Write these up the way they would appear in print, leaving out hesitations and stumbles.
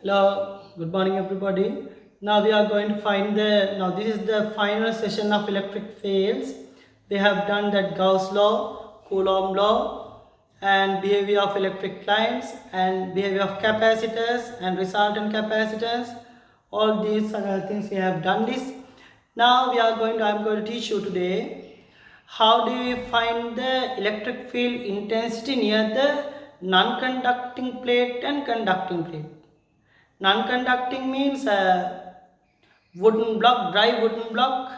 Hello, good morning everybody. Now we are going to find this is the final session of electric fields. We have done that Gauss law, Coulomb law, and behavior of electric lines and behavior of capacitors and resultant capacitors. All these things we have done this. Now I'm going to teach you today how do we find the electric field intensity near the non-conducting plate and conducting plate. Non-conducting means wooden block, dry wooden block,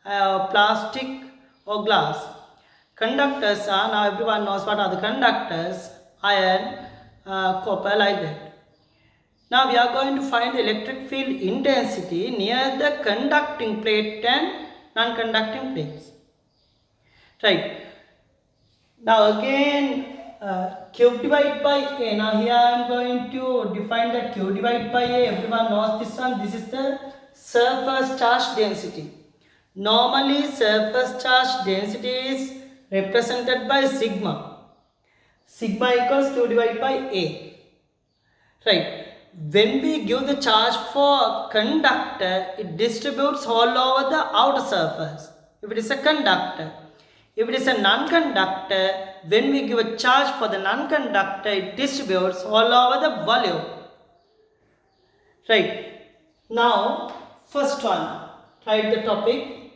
plastic or glass. Conductors are, now everyone knows what are the conductors, iron, copper, like that. Now we are going to find the electric field intensity near the conducting plate and non-conducting plates. Right. Now again, Q divided by A. Now here I am going to define that Q divided by A. Everyone knows this one. This is the surface charge density. Normally surface charge density is represented by sigma. Sigma equals Q divided by A. Right. When we give the charge for conductor, it distributes all over the outer surface. If it is a conductor. If it is a non-conductor, when we give a charge for the non-conductor, it distributes all over the volume. Right. Now, first one, write the topic.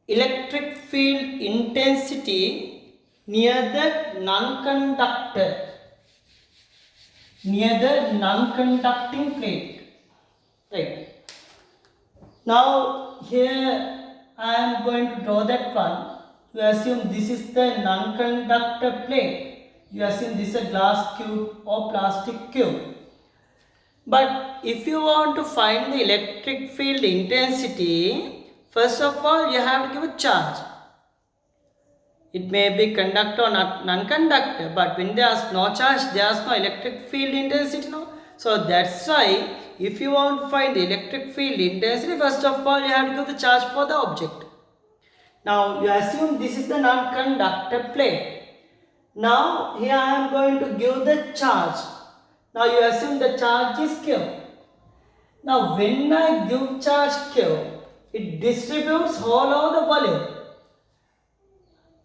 Electric field intensity near the non-conductor. Near the non-conducting plate. Right. Now, here I am going to draw that one. You assume this is the non-conductor plate. You assume this is a glass cube or plastic cube. But if you want to find the electric field intensity, first of all you have to give a charge. It may be conductor or non-conductor, but when there is no charge, there is no electric field intensity. No? So that's why if you want to find the electric field intensity, first of all you have to give the charge for the object. Now you assume this is the non-conductor plate. Now here I am going to give the charge. Now you assume the charge is Q. Now when I give charge Q, it distributes all over the volume.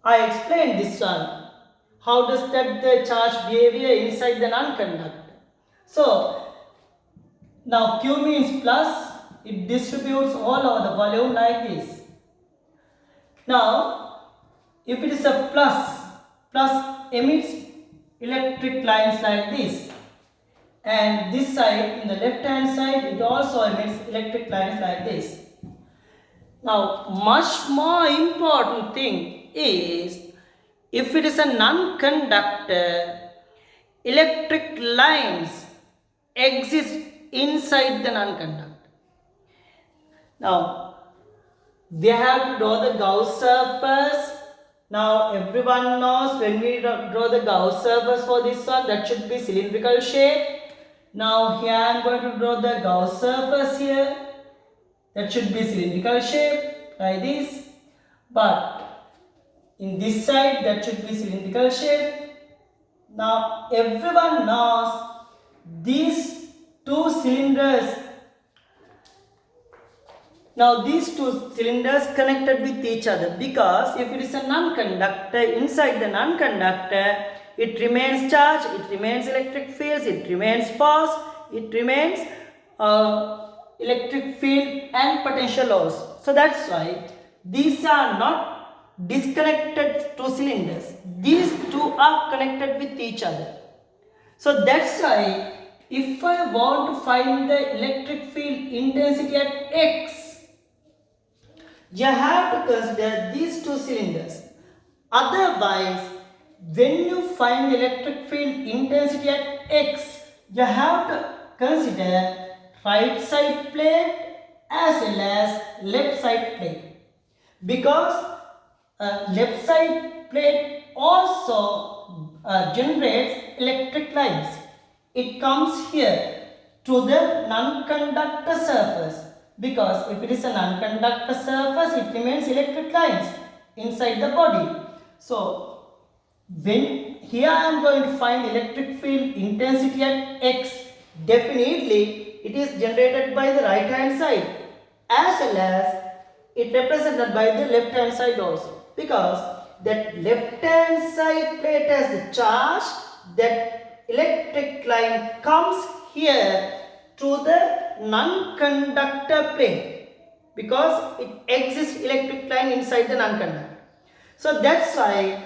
I explained this one. How does that the charge behavior inside the non-conductor? So now Q means plus, it distributes all over the volume like this. Now, if it is a plus emits electric lines like this, and this side, in the left hand side, it also emits electric lines like this. Now, much more important thing is, if it is a non-conductor, electric lines exist inside the non-conductor. Now, we have to draw the Gauss surface. Now everyone knows when we draw the Gauss surface for this one, that should be cylindrical shape. Now here I am going to draw the Gauss surface here. That should be cylindrical shape like this. But in this side that should be cylindrical shape. Now everyone knows these two cylinders. Now these two cylinders connected with each other, because if it is a non-conductor, inside the non-conductor it remains charged, it remains electric fields, it remains force, it remains electric field and potential loss. So that's why these are not disconnected two cylinders. These two are connected with each other. So that's why if I want to find the electric field intensity at X, you have to consider these two cylinders. Otherwise, when you find the electric field intensity at X, you have to consider right side plate as well as left side plate. Because left side plate also generates electric lines. It comes here to the non-conductor surface. Because if it is a non-conductor surface, it remains electric lines inside the body. So when here I am going to find electric field intensity at X, definitely it is generated by the right hand side as well as it represented by the left hand side also, because that left hand side plate has the charge, that electric line comes here to the non-conductor plane, because it exists electric line inside the non-conductor. So that's why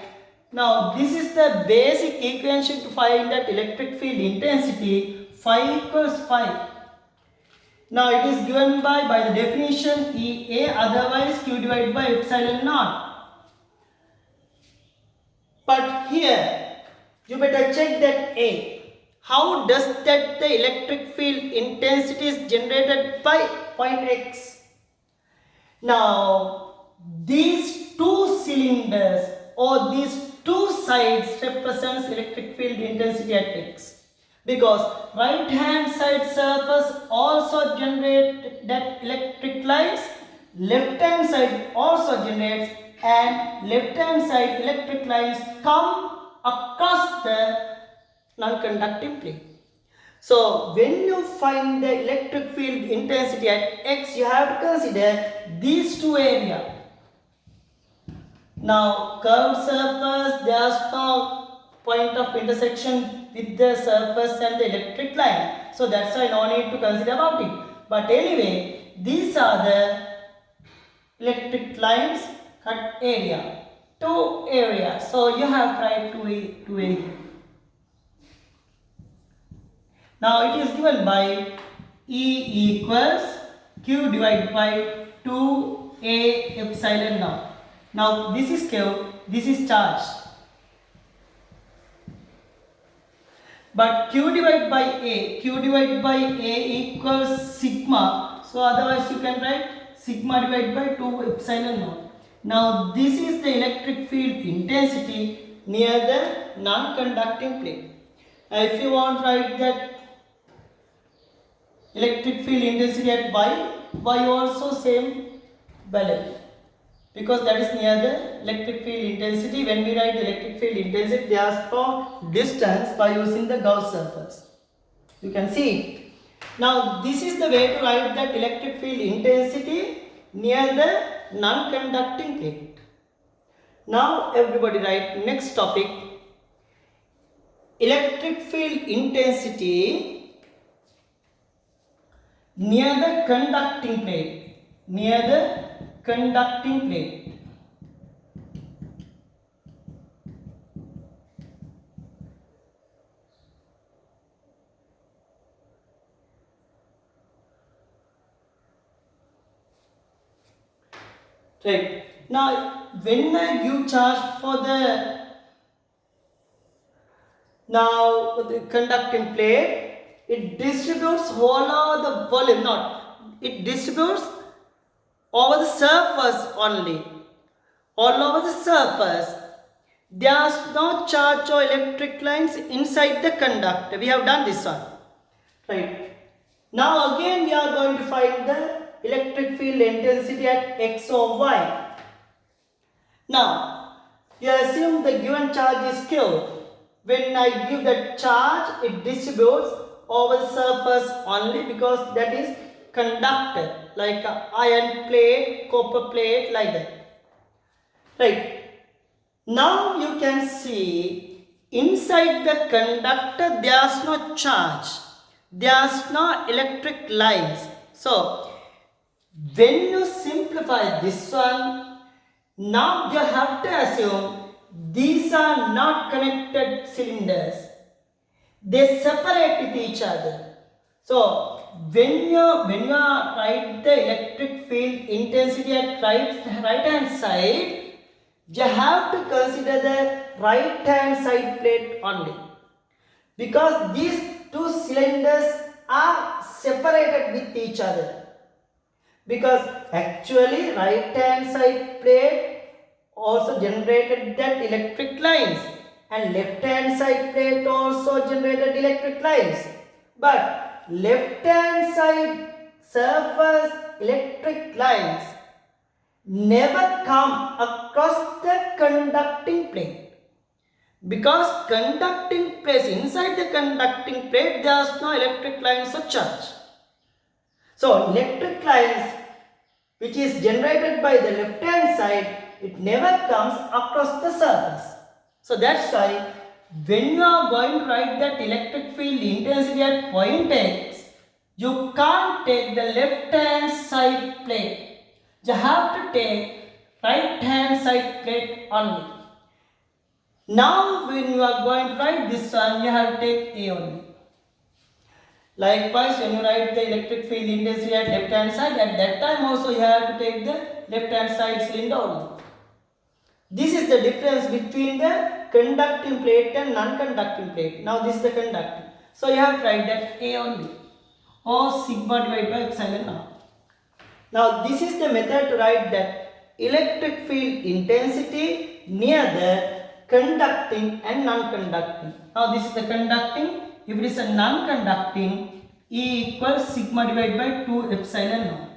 now this is the basic equation to find that electric field intensity. Phi equals phi. Now it is given by the definition EA, otherwise Q divided by epsilon naught. But here you better check that A. How does that the electric field intensity is generated by point X? Now these two cylinders or these two sides represents electric field intensity at X, because right hand side surface also generate that electric lines, left hand side also generates, and left hand side electric lines come across the non-conducting plane. So when you find the electric field intensity at X, you have to consider these two areas. Now curved surface, there is no point of intersection with the surface and the electric line. So that's why no need to consider about it. But anyway, these are the electric lines cut area. Two areas. So you have tried to a. Now it is given by E equals Q divided by 2A epsilon naught. Now this is Q, this is charge. But Q divided by A equals sigma. So otherwise you can write sigma divided by 2 epsilon naught. Now this is the electric field intensity near the non-conducting plane. Now if you want to write that electric field intensity at y also same value, because that is near the electric field intensity. When we write the electric field intensity, they ask for distance by using the Gauss surface. You can see. Now this is the way to write that electric field intensity near the non-conducting plate. Now everybody write next topic, electric field intensity near the conducting plate, near the conducting plate. Right. Now when I give charge for the conducting plate, it distributes all over the volume, not it distributes over the surface only, all over the surface. There is no charge or electric lines inside the conductor. We have done this one, right? Now again we are going to find the electric field intensity at X or Y. Now you assume the given charge is Q. When I give that charge, it distributes over the surface only, because that is conductor, like iron plate, copper plate, like that. Right. Now you can see inside the conductor there is no charge, there is no electric lines. So when you simplify this one, now you have to assume these are not connected cylinders, they separate with each other. So when you write the electric field intensity at right hand side, you have to consider the right hand side plate only, because these two cylinders are separated with each other, because actually right hand side plate also generated that electric lines and left hand side plate also generated electric lines, but left hand side surface electric lines never come across the conducting plate. Because conducting plate, inside the conducting plate there is no electric lines of charge. So electric lines which is generated by the left hand side, it never comes across the surface. So that's why when you are going to write that electric field intensity at point X, you can't take the left hand side plate. You have to take right hand side plate only. Now when you are going to write this one, you have to take A only. Likewise, when you write the electric field intensity at left hand side, at that time also you have to take the left hand side cylinder only. This is the difference between the conducting plate and non-conducting plate. Now this is the conducting. So you have to write that A only, or sigma divided by epsilon r. Now this is the method to write that electric field intensity near the conducting and non-conducting. Now this is the conducting. If it is a non-conducting, E equals sigma divided by 2 epsilon r.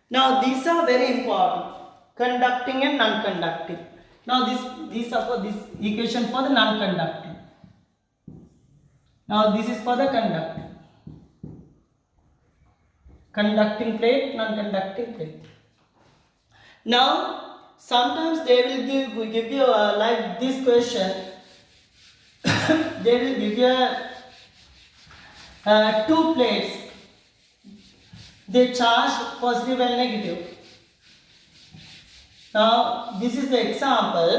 Now these are very important. Conducting and non-conducting. Now these are for this equation for the non-conducting. Now this is for the conducting. Conducting plate, non-conducting plate. Now sometimes they will give you like this question. They will give you two plates. They charge positive and negative. Now this is the example.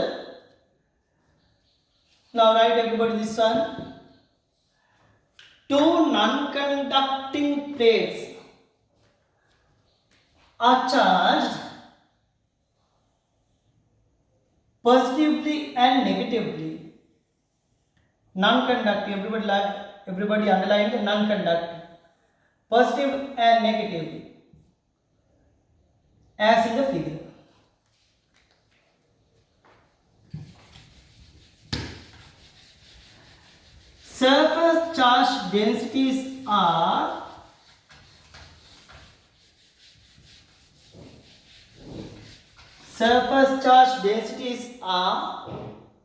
Now write everybody this one. Two non-conducting plates are charged positively and negatively. Non-conducting, everybody underline the non-conducting. Positive and negatively, as in the figure. Surface charge densities are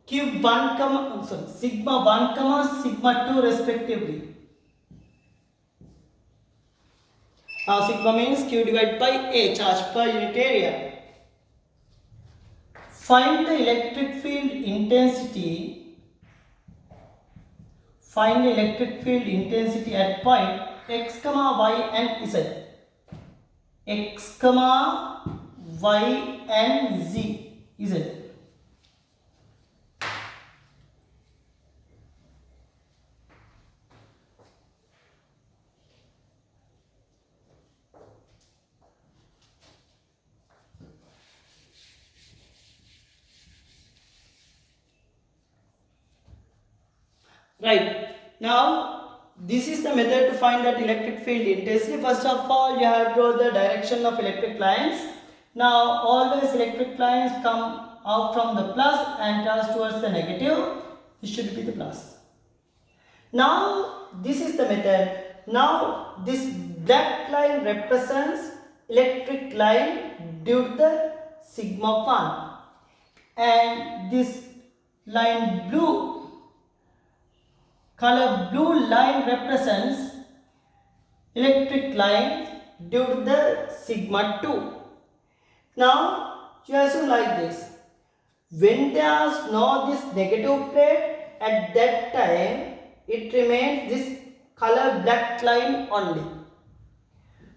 Q1, sigma 1, sigma 2 respectively. Now sigma means Q divided by A, charge per unit area. Find the electric field intensity. Find the electric field intensity at point X, Y and Z. X, Y and Z. Right. Now this is the method to find that electric field intensity. First of all, you have to draw the direction of electric lines. Now always electric lines come out from the plus and turns towards the negative. This should be the plus. Now this is the method. Now this black line represents electric line due to the sigma 1, and this line color blue line represents electric line due to the sigma 2. Now you assume like this. When there is no this negative plate, at that time it remains this color black line only.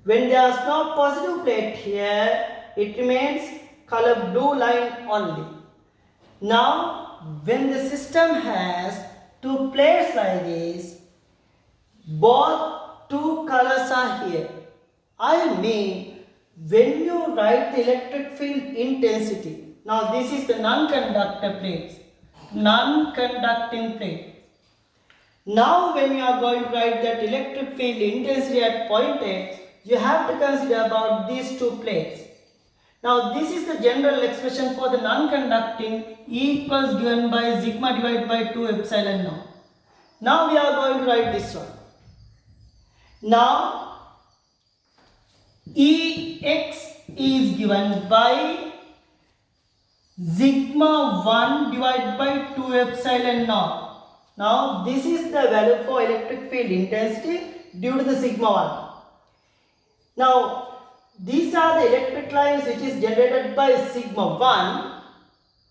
When there is no positive plate here, it remains color blue line only. Now when the system has two plates like this, both two colors are here. I mean, when you write the electric field intensity, now this is the non-conductor plates, non-conducting plate. Now when you are going to write that electric field intensity at point X, you have to consider about these two plates. Now this is the general expression for the non-conducting. E equals given by sigma divided by 2 epsilon naught. Now we are going to write this one. Now Ex is given by sigma 1 divided by 2 epsilon naught. Now this is the value for electric field intensity due to the sigma 1. Now these are the electric lines which is generated by sigma 1.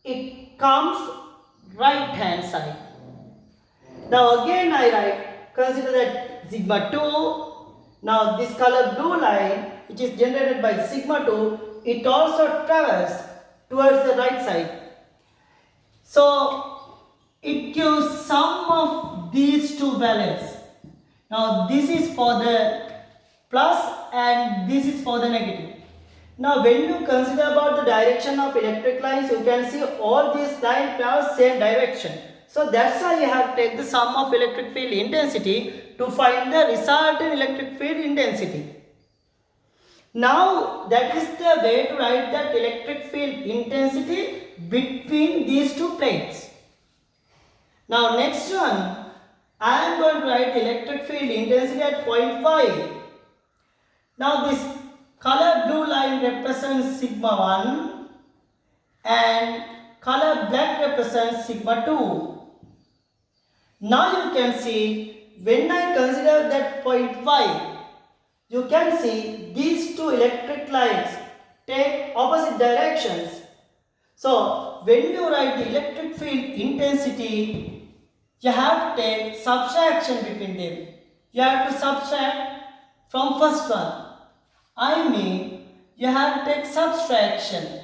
It comes right hand side. Now again I write, consider that sigma 2. Now this color blue line which is generated by sigma 2, it also travels towards the right side. So it gives sum of these two values. Now this is for the plus and this is for the negative. Now when you consider about the direction of electric lines, you can see all these lines travel same direction. So that's why you have to take the sum of electric field intensity to find the resultant electric field intensity. Now that is the way to write that electric field intensity between these two plates. Now next one, I am going to write electric field intensity at point 5. Now this color blue line represents sigma 1 and color black represents sigma 2. Now you can see when I consider that point 5, you can see these two electric lines take opposite directions. So when you write the electric field intensity, you have to take subtraction between them. You have to subtract from first one. I mean, you have to take subtraction.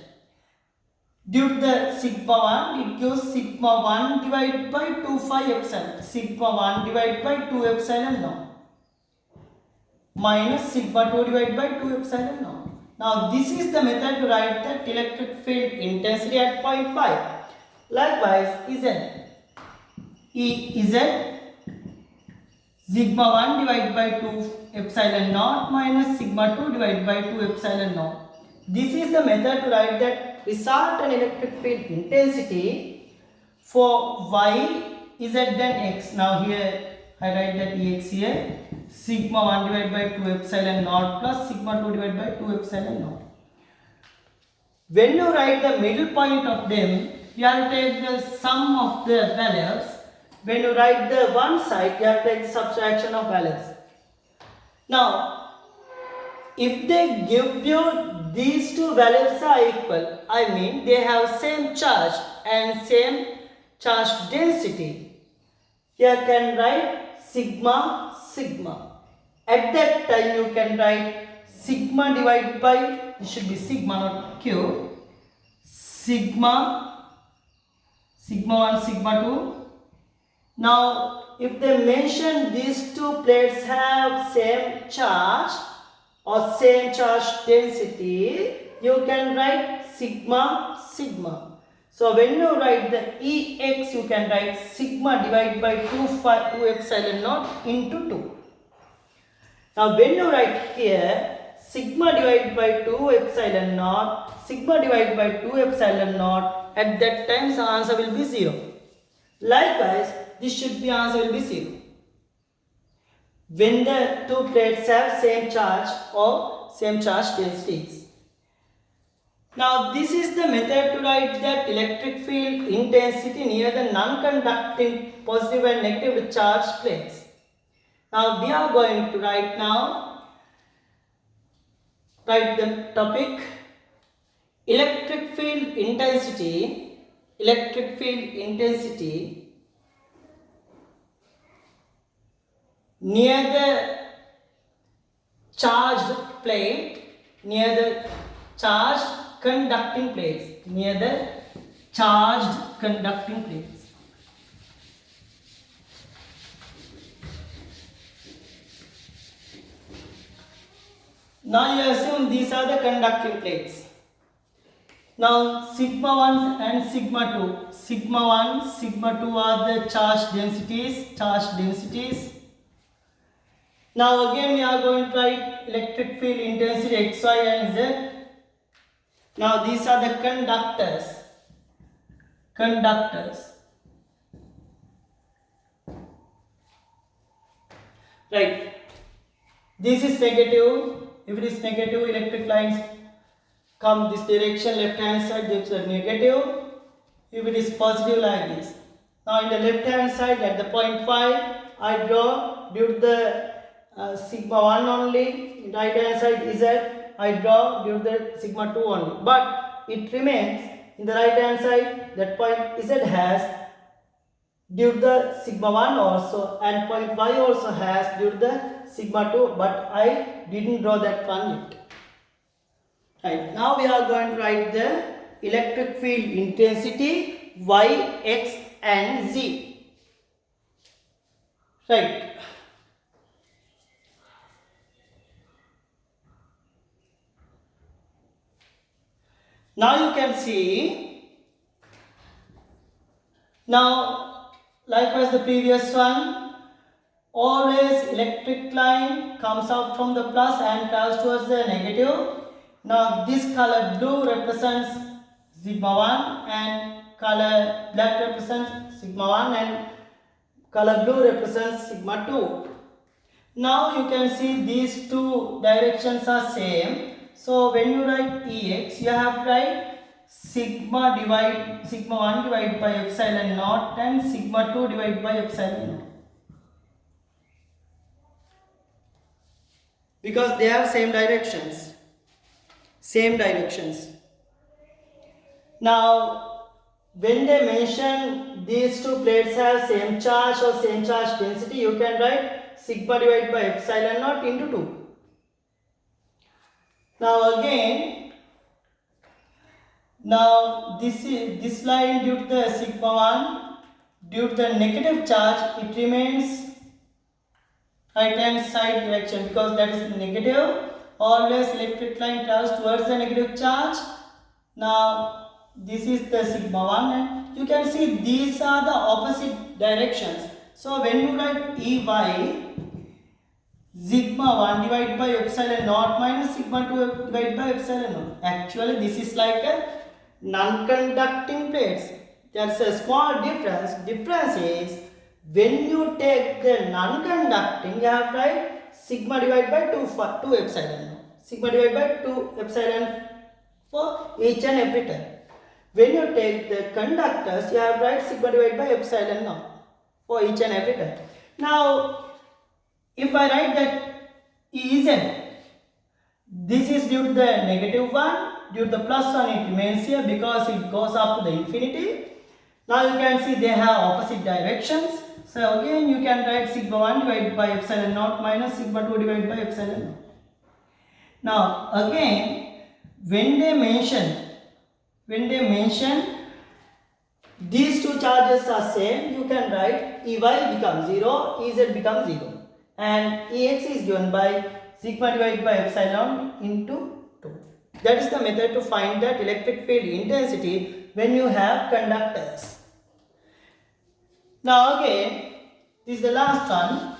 Due to the sigma 1, it gives sigma 1 divided by 2 phi epsilon. Sigma 1 divided by 2 epsilon naught. Minus sigma 2 divided by 2 epsilon naught. Now this is the method to write the electric field intensity at point 5. Likewise, Ez sigma 1 divided by 2 epsilon naught minus sigma 2 divided by 2 epsilon naught. This is the method to write that resultant electric field intensity for y, z and x. Now here I write that Ex here. Sigma 1 divided by 2 epsilon naught plus sigma 2 divided by 2 epsilon naught. When you write the middle point of them, you have to take the sum of the values. When you write the one side, you have to take the subtraction of values. Now, if they give you these two values are equal, I mean they have same charge and same charge density, you can write sigma sigma. At that time you can write sigma divided by, this should be sigma not q, sigma 1 sigma 2. Now if they mention these two plates have same charge or same charge density, you can write sigma sigma. So when you write the Ex, you can write sigma divided by 2 epsilon naught into 2. Now when you write here sigma divided by 2 epsilon naught, sigma divided by 2 epsilon naught, at that time the answer will be 0. Likewise, this should be answer will be 0. When the two plates have same charge or same charge densities. Now this is the method to write that electric field intensity near the non-conducting positive and negative charge plates. Now we are going to write the topic electric field intensity near the charged plate, near the charged conducting plates, near the charged conducting plates. Now you assume these are the conducting plates. Now sigma 1 and sigma 2. Sigma 1, sigma 2 are the charge densities. Now again we are going to write electric field intensity x, y and z. Now these are the conductors. Right. This is negative. If it is negative, electric lines come this direction, left hand side gives a negative. If it is positive like this. Now in the left hand side at the point 5, I draw due to the sigma 1 only. In right hand side Z, I draw due to the sigma 2 only. But it remains in the right hand side, that point Z has due to the sigma 1 also, and point Y also has due to the sigma 2, but I didn't draw that one yet. Right, now we are going to write the electric field intensity Y, X and Z. Right. Now you can see, now likewise the previous one, always electric line comes out from the plus and travels towards the negative. Now this color blue represents sigma 1 and color black represents sigma 1 and color blue represents sigma 2. Now you can see these two directions are same. So when you write Ex, you have to write sigma 1 divided by epsilon naught and sigma 2 divided by epsilon naught. Because they have same directions. Same directions. Now, when they mention these two plates have same charge or same charge density, you can write sigma divided by epsilon naught into 2. Now again, now this line due to the sigma 1, due to the negative charge, it remains right hand side direction because that is negative. Always electric line travels towards the negative charge. Now this is the sigma 1 and you can see these are the opposite directions. So when you write Ey, sigma 1 divided by epsilon naught minus sigma 2 divided by epsilon naught. Actually this is like a non-conducting plates. There's a small difference. Difference is when you take the non-conducting, you have to write sigma divided by 2 epsilon. Sigma divided by 2 epsilon for each and every term. When you take the conductors, you have to write sigma divided by epsilon naught for each and every term. Now, if I write that Ez, this is due to the negative 1, due to the plus 1 it remains here because it goes up to the infinity. Now you can see they have opposite directions. So again you can write sigma 1 divided by epsilon naught minus sigma 2 divided by epsilon naught. Now again when they mention these two charges are same, you can write Ey becomes 0, Ez becomes 0 and Ex is given by sigma divided by epsilon into 2. That is the method to find that electric field intensity when you have conductors. Now again, this is the last one.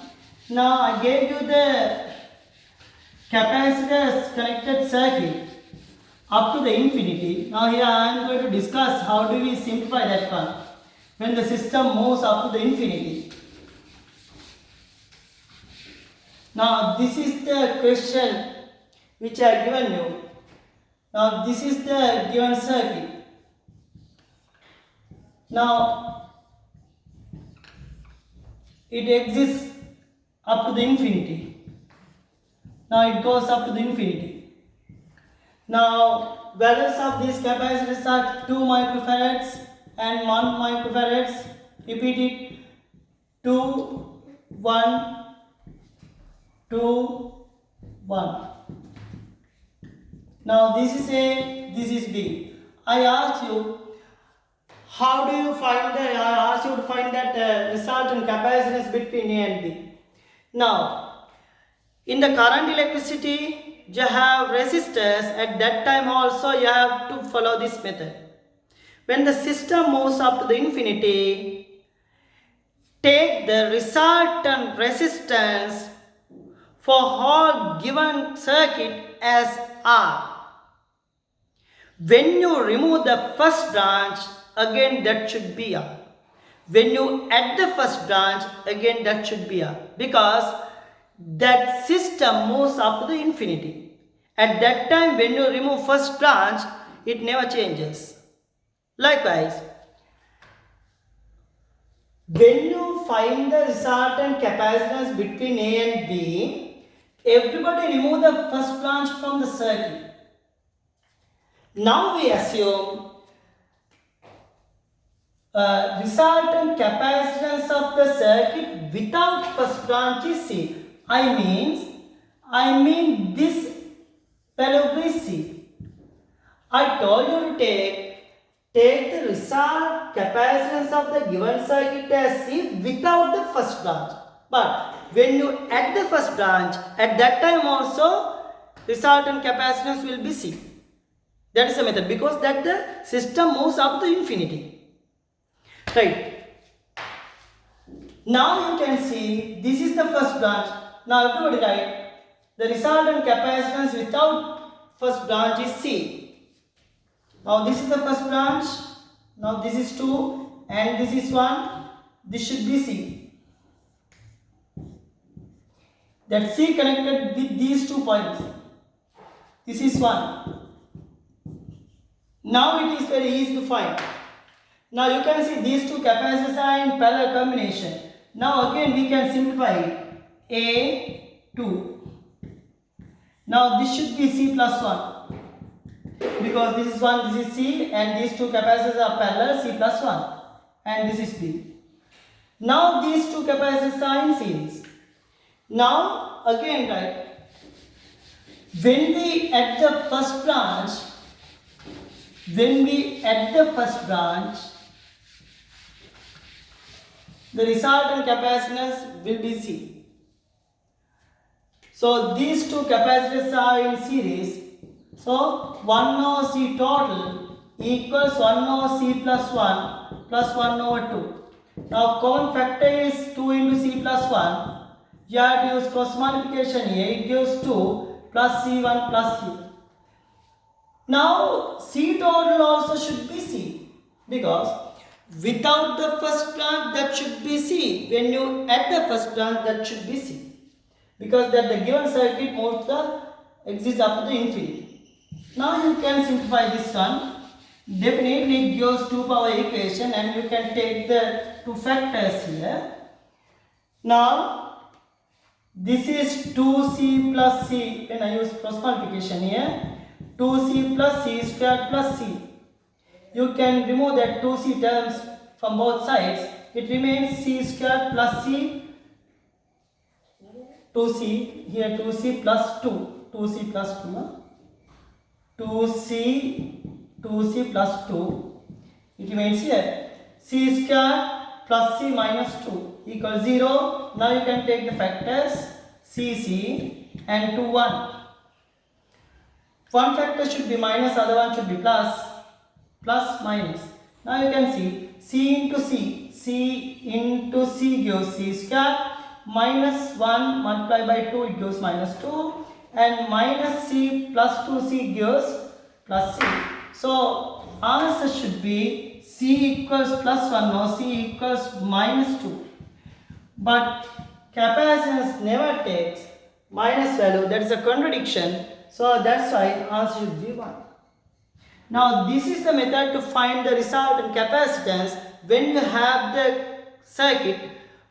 Now I gave you the capacitors connected circuit up to the infinity. Now here I am going to discuss how do we simplify that one when the system moves up to the infinity. Now this is the question which I have given you. Now this is the given circuit. Now it exists up to the infinity. Now it goes up to the infinity. Now values of these capacitors are 2 microfarads and 1 microfarads. Repeat it. 2, 1, 2, 1. Now this is A, this is B. I asked you, how do you find that? I asked you to find that resultant capacitance between A and B. Now, in the current electricity, you have resistors. At that time also, you have to follow this method. When the system moves up to the infinity, take the resultant resistance for whole given circuit as R. When you remove the first branch, again that should be R. When you add the first branch, again that should be R. Because that system moves up to the infinity. At that time, when you remove first branch, it never changes. Likewise, when you find the resultant capacitance between A and B, everybody remove the first branch from the circuit. Now we assume resultant capacitance of the circuit without first branch is C. I mean this value is C. I told you to take the result capacitance of the given circuit as C without the first branch. But when you add the first branch, at that time also resultant capacitance will be C. That is the method, because that the system moves up to infinity. Right. Now you can see this is the first branch. Now everybody write the resultant capacitance without first branch is C. Now this is the first branch. Now this is 2 and this is 1. This should be C. That C connected with these 2 points. This is 1. Now it is very easy to find. Now you can see these 2 capacitors are in parallel combination. Now again we can simplify it. A, 2. Now this should be C plus 1. Because this is 1, this is C, and these 2 capacitors are parallel, C plus 1. And this is B. Now these 2 capacitors are in series. Now again write, when we add the first branch, the resultant capacitance will be C. So these 2 capacitors are in series. So 1 over C total equals 1 over C plus 1 plus 1 over 2. Now common factor is 2 into C plus 1. You have to use cross multiplication here. It gives 2 plus C1 plus C. Now C total also should be C, because without the first branch that should be C. When you add the first branch, that should be C, because that the given circuit moves the exists up to the infinity. Now you can simplify this one. Definitely it gives 2 power equation, and you can take the 2 factors here. Now this is 2C plus C. When I use cross multiplication here, 2C plus C squared plus C. You can remove that 2C terms from both sides. It remains C squared plus C. 2C here, 2C plus 2. 2C plus 2. 2C plus 2. It remains here. C squared plus C minus 2 equals 0. Now you can take the factors C and 2, 1. One factor should be minus, other one should be plus. Plus, minus. Now you can see C into C. C into C gives C squared. Minus 1 multiplied by 2, it gives minus 2. And minus C plus 2C gives plus C. So answer should be C equals plus 1 or C equals minus 2. But capacitance never takes minus value. That is a contradiction. So that's why answer should be 1. Now this is the method to find the resultant capacitance when you have the circuit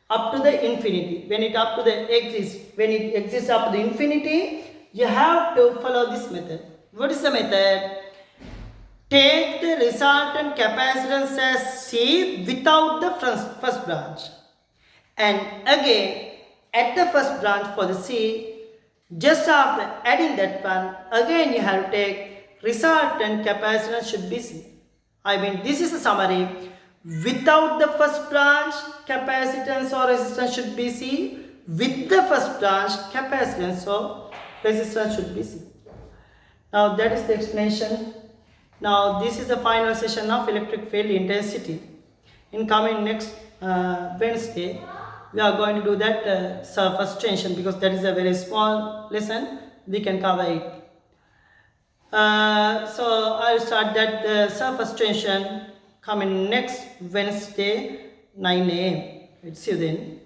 up to the infinity. When it exists up to the infinity, you have to follow this method. What is the method? Take the resultant capacitance as C without the first branch. And again, add the first branch for the C. Just after adding that one, again you have to take resultant capacitance should be C. I mean, this is a summary. Without the first branch, capacitance or resistance should be C. With the first branch, capacitance or resistance should be C. Now that is the explanation. Now this is the final session of electric field intensity. In coming next Wednesday, we are going to do that surface tension, because that is a very small lesson. We can cover it. So I will start that surface tension coming next Wednesday 9 a.m. See you then.